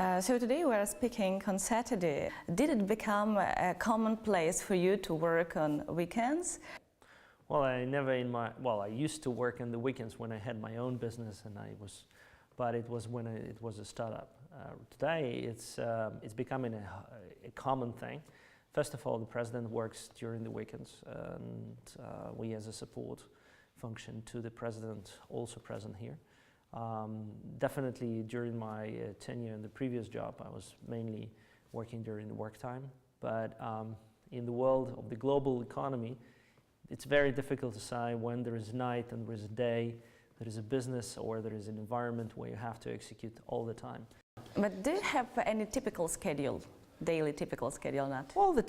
So today we are speaking on Saturday. Did it become a commonplace for you to work on weekends? Well, I used to work on the weekends when I had my own business, but it was when it was a startup. Today, it's becoming a common thing. First of all, the president works during the weekends, and we as a support function to the president also present here. Definitely during my tenure in the previous job, I was mainly working during the work time. But in the world of the global economy, it's very difficult to say when there is night and there is a day, there is a business or there is an environment where you have to execute all the time. But do you have any typical schedule? Daily typical schedule, not? Well, the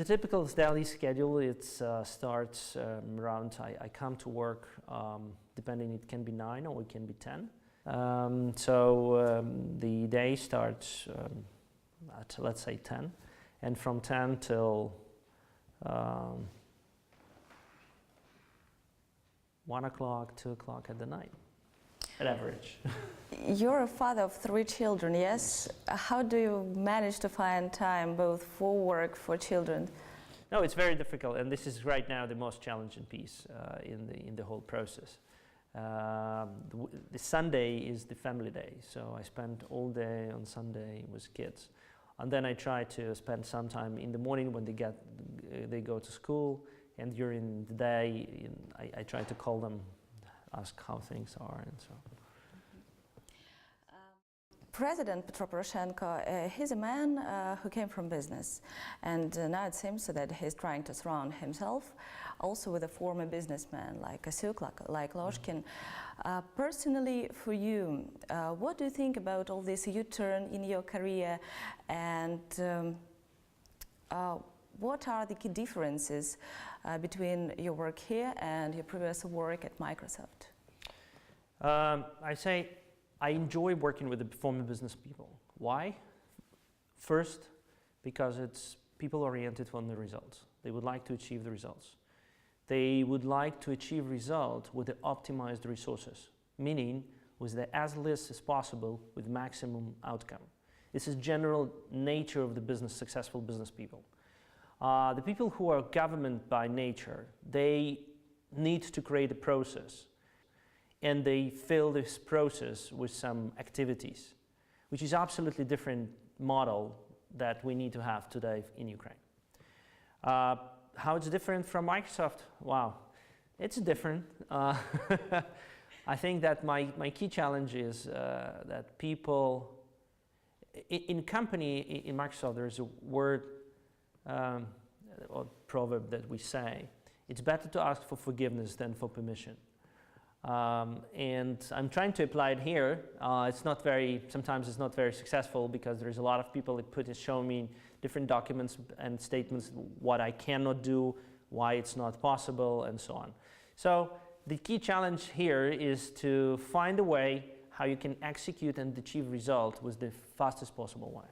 typical daily schedule, it starts around, I come to work, depending, it can be 9 or it can be 10. The day starts at, let's say, 10. And from 10 till 1 o'clock, 2 o'clock at the night, at average. You're a father of 3 children, yes? How do you manage to find time both for work, for children? No, it's very difficult, and this is right now the most challenging piece in the whole process. The Sunday is the family day, so I spend all day on Sunday with kids. And then I try to spend some time in the morning when they go to school, and during the day I try to call them, ask how things are and so on. President Petro Poroshenko, he's a man who came from business, and now it seems that he's trying to surround himself also with a former businessman like Kasuk, like Loshkin. Personally, for you, what do you think about all this U-turn in your career, and what are the key differences between your work here and your previous work at Microsoft? I enjoy working with the former business people. Why? First, because it's people-oriented on the results. They would like to achieve the results. They would like to achieve results with the optimized resources, meaning with the as least as possible with maximum outcome. This is general nature of the successful business people. The people who are government by nature, they need to create a process, and they fill this process with some activities, which is absolutely different model that we need to have today in Ukraine. How it's different from Microsoft? Wow, it's different. I think that my key challenge is that people, in Microsoft, there's a word or proverb that we say, it's better to ask for forgiveness than for permission. And I'm trying to apply it here. Sometimes it's not very successful because there's a lot of people that show me different documents and statements what I cannot do, why it's not possible, and so on. So the key challenge here is to find a way how you can execute and achieve result with the fastest possible way.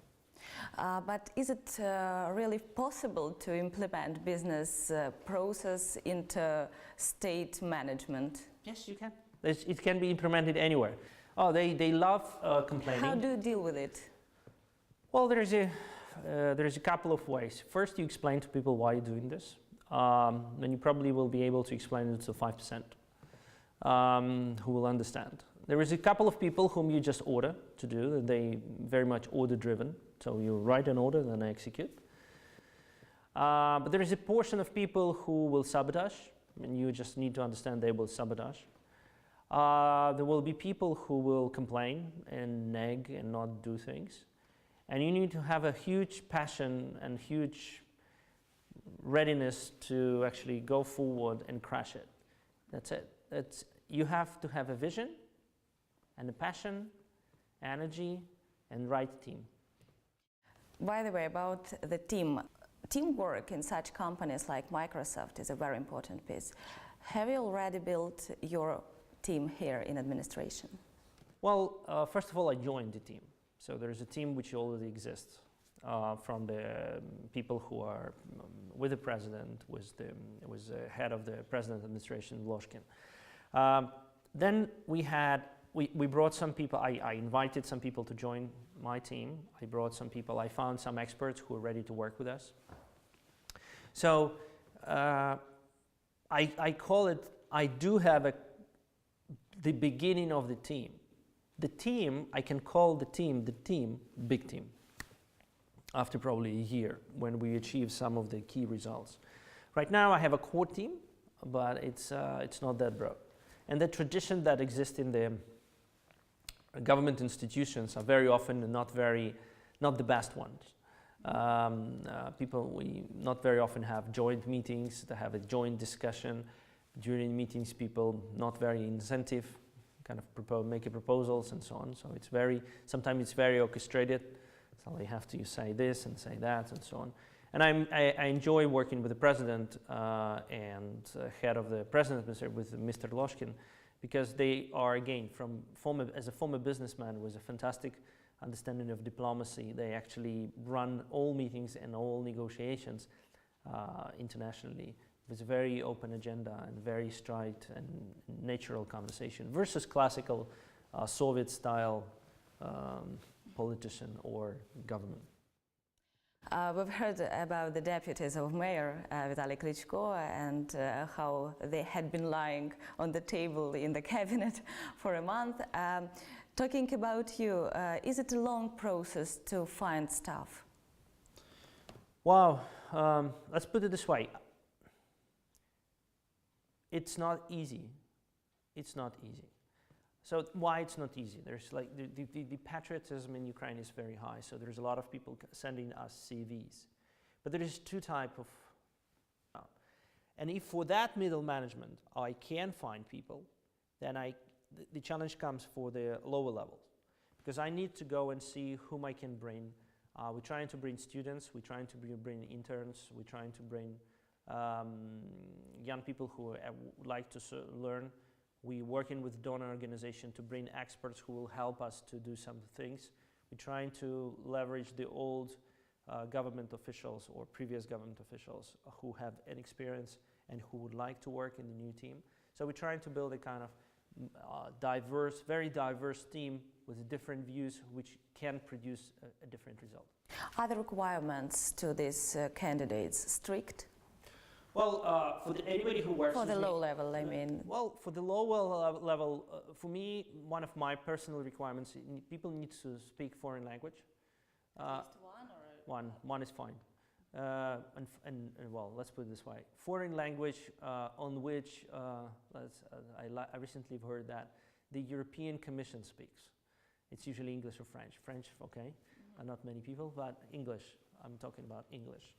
But is it really possible to implement business process into state manage? Yes, you can. It can be implemented anywhere. Oh, they love complaining. How do you deal with it? Well, there's a couple of ways. First, you explain to people why you're doing this. Then you probably will be able to explain it to 5% who will understand. There is a couple of people whom you just order to do. They very much order-driven. So you write an order, then execute. But there is a portion of people who will sabotage, and you just need to understand they will sabotage. There will be people who will complain and nag and not do things. And you need to have a huge passion and huge readiness to actually go forward and crush it. That's it. You have to have a vision and a passion, energy, and right team. By the way, about the team. Teamwork in such companies like Microsoft is a very important piece. Have you already built your team here in administration? Well, first of all, I joined the team. So there is a team which already exists from the people who are with the president, was the head of the president administration, Loshkin. Then we had we brought some people, I invited some people to join my team. I brought some people, I found some experts who were ready to work with us. So I call it, I do have the beginning of the team. The team, I can call the team, big team, after probably a year when we achieve some of the key results. Right now I have a core team, but it's not that broad. And the tradition that exists in the government institutions are very often not the best ones. We not very often have joint meetings, to have a joint discussion. During meetings, people not very incentive, kind of make proposals and so on. So it's sometimes it's very orchestrated. So they have to say this and say that and so on. And I enjoy working with the president and head of the president, with Mr. Loshkin, because they are, again, as a former businessman with a fantastic understanding of diplomacy. They actually run all meetings and all negotiations internationally with a very open agenda and very straight and natural conversation versus classical Soviet-style politician or government. We've heard about the deputies of Mayor Vitaly Klitschko and how they had been lying on the table in the cabinet for a month. Talking about you, is it a long process to find staff? Wow, let's put it this way. It's not easy. It's not easy. So why it's not easy? There's like the patriotism in Ukraine is very high, so there's a lot of people sending us CVs. But there is two types of, and if for that middle management I can find people, then the challenge comes for the lower levels, because I need to go and see whom I can bring. We're trying to bring students, we're trying to bring interns, we're trying to bring young people who would like to learn. We're working with donor organization to bring experts who will help us to do some things. We're trying to leverage the old government officials or previous government officials who have an experience and who would like to work in the new team. So we're trying to build a kind of very diverse team with different views which can produce a different result. Are the requirements to these candidates strict? Well, for anybody who works for the low level, I mean. Well, for the lower level, for me, one of my personal requirements, people need to speak foreign language. At least one, or one is fine. And well, let's put it this way: foreign language on which I recently heard that the European Commission speaks. It's usually English or French. French, okay, not many people, but English. I'm talking about English.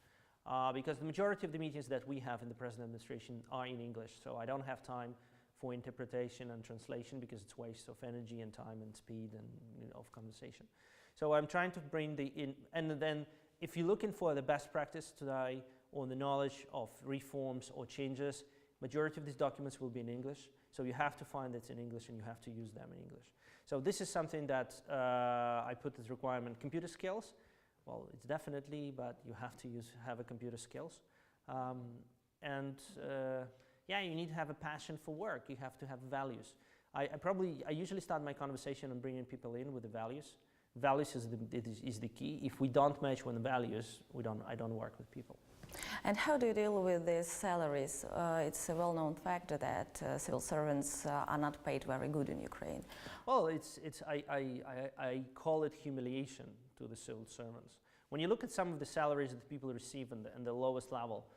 Because the majority of the meetings that we have in the present administration are in English, so I don't have time for interpretation and translation because it's waste of energy and time and speed and of conversation. So I'm trying to bring and then if you're looking for the best practice today or the knowledge of reforms or changes, majority of these documents will be in English, so you have to find it's in English and you have to use them in English. So this is something that I put as requirement. Computer skills. Well, it's definitely, but you have to have a computer skills. Yeah, you need to have a passion for work. You have to have values. I usually start my conversation on bringing people in with the values. Values is the key. If we don't match with the values, I don't work with people. And how do you deal with these salaries? It's a well-known fact that civil servants are not paid very good in Ukraine. Well, I call it humiliation to the civil servants. When you look at some of the salaries that people receive in the lowest level,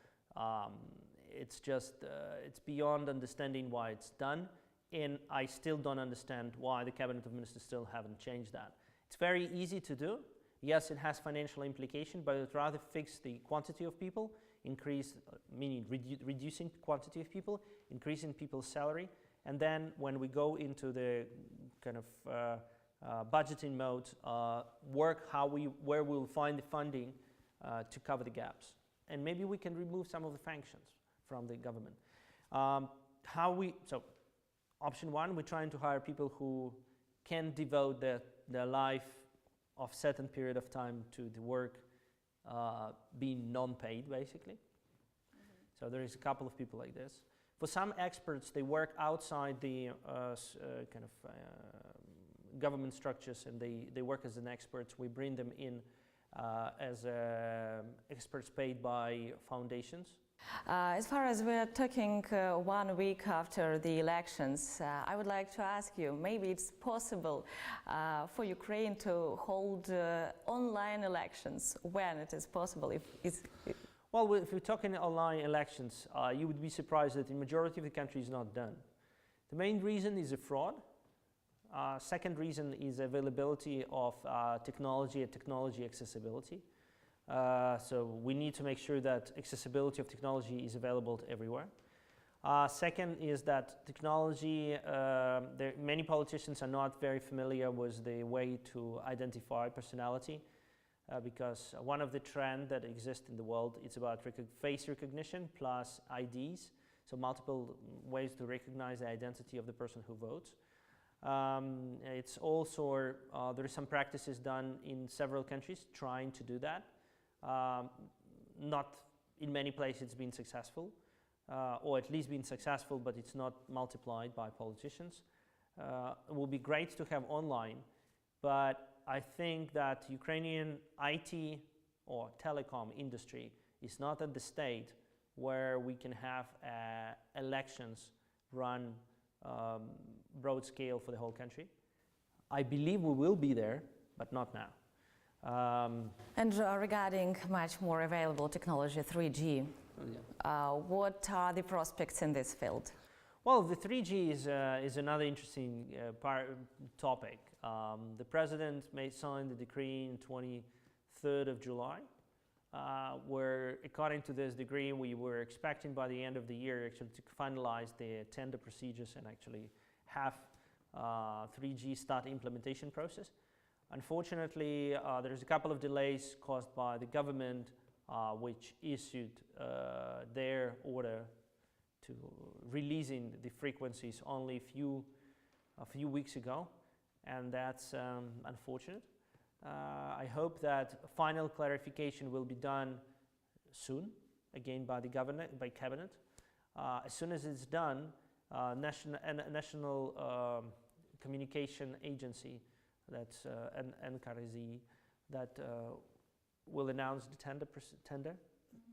it's just it's beyond understanding why it's done, and I still don't understand why the cabinet of ministers still haven't changed that. It's very easy to do. Yes, it has financial implication, but it rather fix the quantity of people, meaning reducing quantity of people, increasing people's salary, and then when we go into the kind of budgeting mode, work where we'll find the funding to cover the gaps, and maybe we can remove some of the functions from the government. So, option one, we're trying to hire people who can devote their life of certain period of time to the work being non-paid, basically. So there is a couple of people like this. For some experts, they work outside the kind of government structures, and they work as an experts. We bring them in as experts paid by foundations. As far as we're talking 1 week after the elections, I would like to ask you, maybe it's possible for Ukraine to hold online elections when it is possible. Well, if we're talking online elections, you would be surprised that the majority of the country is not done. The main reason is a fraud. Second reason is availability of technology and technology accessibility. So we need to make sure that accessibility of technology is available to everywhere. Second is that technology, many politicians are not very familiar with the way to identify personality, because one of the trends that exists in the world is about face recognition plus IDs, so multiple ways to recognize the identity of the person who votes. It's also, there are some practices done in several countries trying to do that. Not in many places it's been successful, or at least been successful, but it's not multiplied by politicians. It will be great to have online, but I think that Ukrainian IT or telecom industry is not at the state where we can have elections run broad scale for the whole country. I believe we will be there, but not now. And regarding much more available technology, 3G, what are the prospects in this field? Well, the 3G is another interesting topic. The president may sign the decree on 23rd of July, where according to this decree, we were expecting by the end of the year actually to finalize the tender procedures and actually have 3G start implementation process. Unfortunately, there's a couple of delays caused by the government, which issued their order to releasing the frequencies only a few weeks ago, and that's unfortunate. I hope that final clarification will be done soon, again by the government, by cabinet. As soon as it's done, national communication agency, that's NKRZ, that will announce the tender,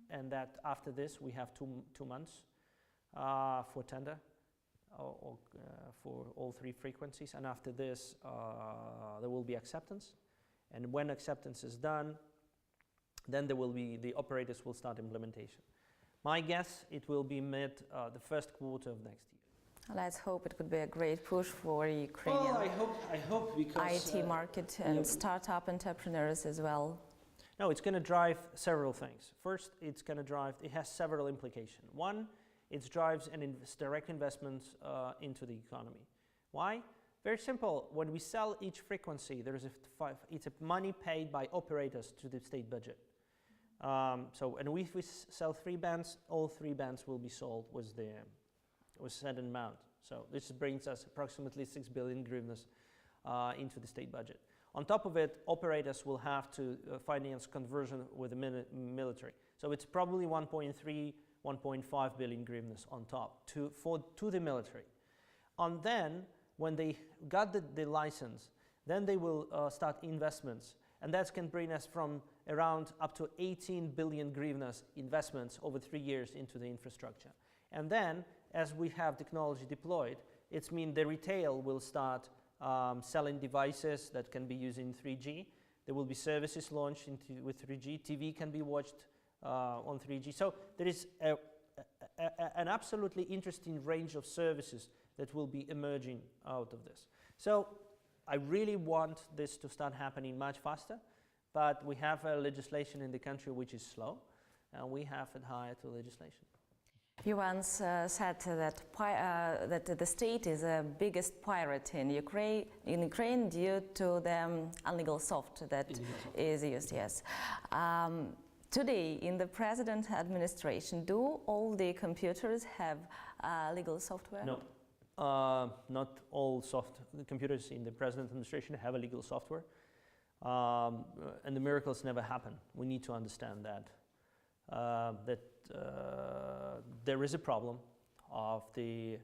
and that after this we have two months for tender for all three frequencies, and after this there will be acceptance, and when acceptance is done, then there will be, the operators will start implementation. My guess, it will be the first quarter of next year. Let's hope it could be a great push for Ukrainian I hope because IT market and startup entrepreneurs as well. No, it's going to drive several things. First, it has several implications. One, it drives direct investments into the economy. Why? Very simple. When we sell each frequency, it's a money paid by operators to the state budget. And if we sell 3 bands, all 3 bands will be sold with set amount. So this brings us approximately 6 billion hryvnias into the state budget. On top of it, operators will have to finance conversion with the military. So it's probably 1.3, 1.5 billion hryvnias on top to the military. And then, when they got the license, then they will start investments. And that can bring us from around up to 18 billion hryvnias investments over 3 years into the infrastructure. And then, as we have technology deployed, it means the retail will start selling devices that can be used in 3G. There will be services launched with 3G. TV can be watched on 3G. So there is an absolutely interesting range of services that will be emerging out of this. So I really want this to start happening much faster, but we have a legislation in the country which is slow, and we have adhered to legislation. You once said that the state is the biggest pirate in Ukraine due to the illegal software that is used. Yes. Today, in the president's administration, do all the computers have legal software? No, not all the computers in the president's administration have illegal software, and the miracles never happen. We need to understand that. There is a problem of the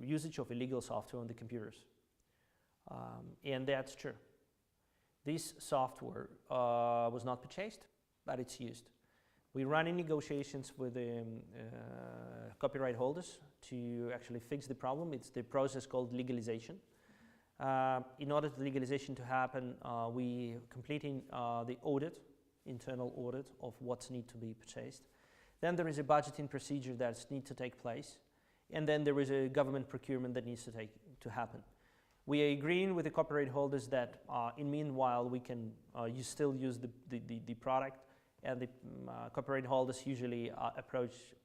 usage of illegal software on the computers. And that's true. This software was not purchased, but it's used. We run in negotiations with the copyright holders to actually fix the problem. It's the process called legalization. In order for legalization to happen, we completing the audit, internal audit of what's need to be purchased. Then there is a budgeting procedure that needs to take place, and then there is a government procurement that needs to happen. We are agreeing with the copyright holders that in meanwhile we can still use the product, and the copyright holders usually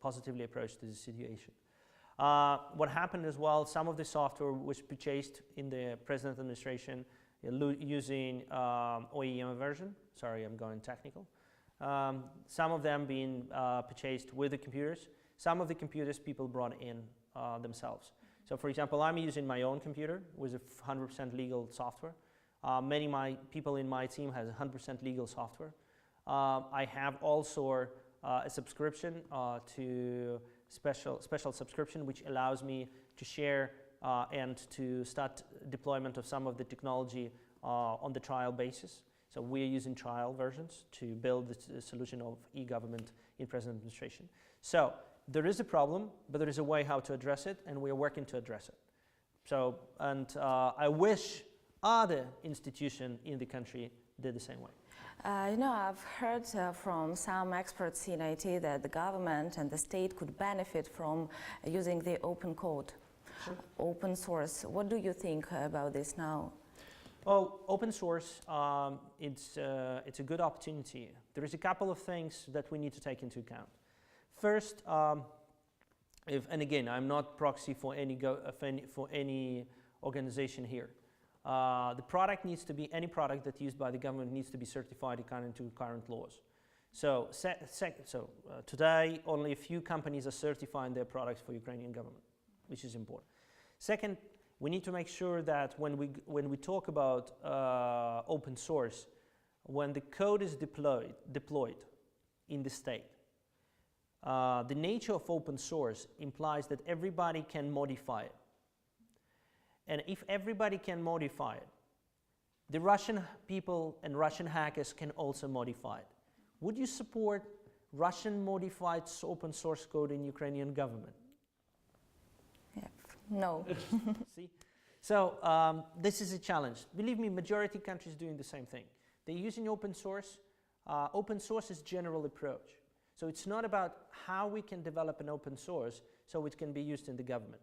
positively approach the situation. What happened as well, some of the software was purchased in the present administration using OEM version. Sorry, I'm going technical. Some of them being purchased with the computers. Some of the computers people brought in themselves. So for example, I'm using my own computer with a 100% legal software. Many of my people in my team has 100% legal software. I have also a subscription to special subscription, which allows me to share and to start deployment of some of the technology on the trial basis. So we're using trial versions to build the solution of e-government in present administration. So there is a problem, but there is a way how to address it, and we are working to address it. So, and I wish other institutions in the country did the same way. You know, I've heard from some experts in IT that the government and the state could benefit from using the open code, sure. Open source. What do you think about this now? Well, open source, it's a good opportunity. There is a couple of things that we need to take into account. First, and again, I'm not proxy for any organization here. The product needs to be, any product that's used by the government needs to be certified according to current laws. So, today, only a few companies are certifying their products for Ukrainian government, which is important. Second, we need to make sure that when we talk about open source, when the code is deployed in the state, the nature of open source implies that everybody can modify it. And if everybody can modify it, the Russian people and Russian hackers can also modify it. Would you support Russian modified open source code in Ukrainian government? Yeah. No. See? So this is a challenge. Believe me, majority countries doing the same thing. They're using open source. Open source is general approach. So it's not about how we can develop an open source so it can be used in the government.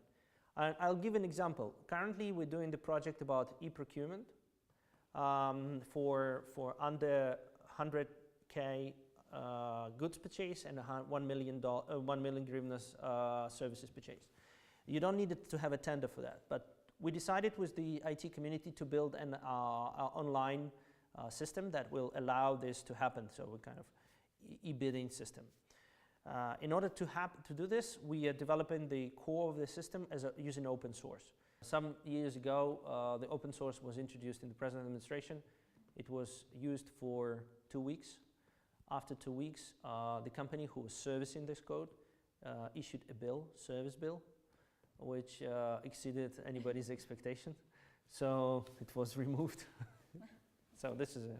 I'll give an example. Currently, we're doing the project about e-procurement for under 100K goods purchase and 1 million hryvnias services purchase. You don't need to have a tender for that, but we decided with the IT community to build an online system that will allow this to happen, so a kind of e-bidding system. In order to do this, we are developing the core of the system using open source. Some years ago, the open source was introduced in the present administration. It was used for 2 weeks. After 2 weeks, the company who was servicing this code issued a service bill, which exceeded anybody's expectation. So it was removed. So this is a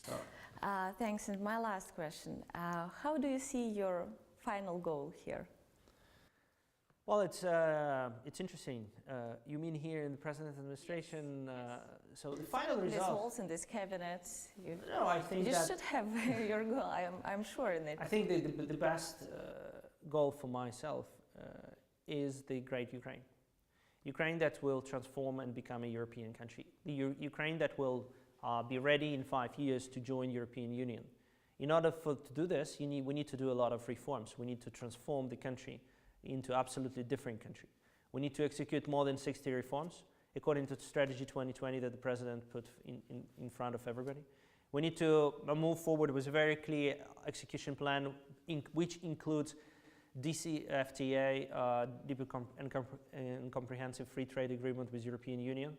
start. Thanks. And my last question, how do you see your final goal here? Well, it's interesting. You mean here in the present administration? So the final result. These holes in this cabinet. No, I think you should have your goal. I'm sure in it. I think the best goal for myself is the great Ukraine. Ukraine that will transform and become a European country. The Ukraine that will be ready in 5 years to join European Union. In order to do this, we need to do a lot of reforms. We need to transform the country into absolutely different country. We need to execute more than 60 reforms according to Strategy 2020 that the President put in front of everybody. We need to move forward with a very clear execution plan which includes DCFTA, Deep and Comprehensive Free Trade Agreement with European Union.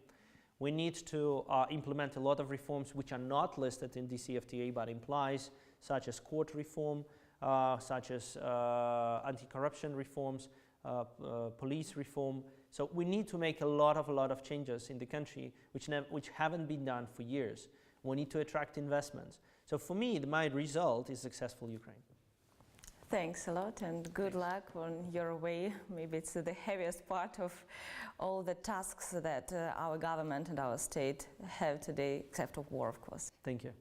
We need to implement a lot of reforms which are not listed in DCFTA but implies, such as court reform, such as anti-corruption reforms, police reform. So we need to make a lot of changes in the country which haven't been done for years. We need to attract investments. So for me, my result is successful Ukraine. Thanks a lot and good luck on your way. Maybe it's the heaviest part of all the tasks that our government and our state have today, except of war, of course. Thank you.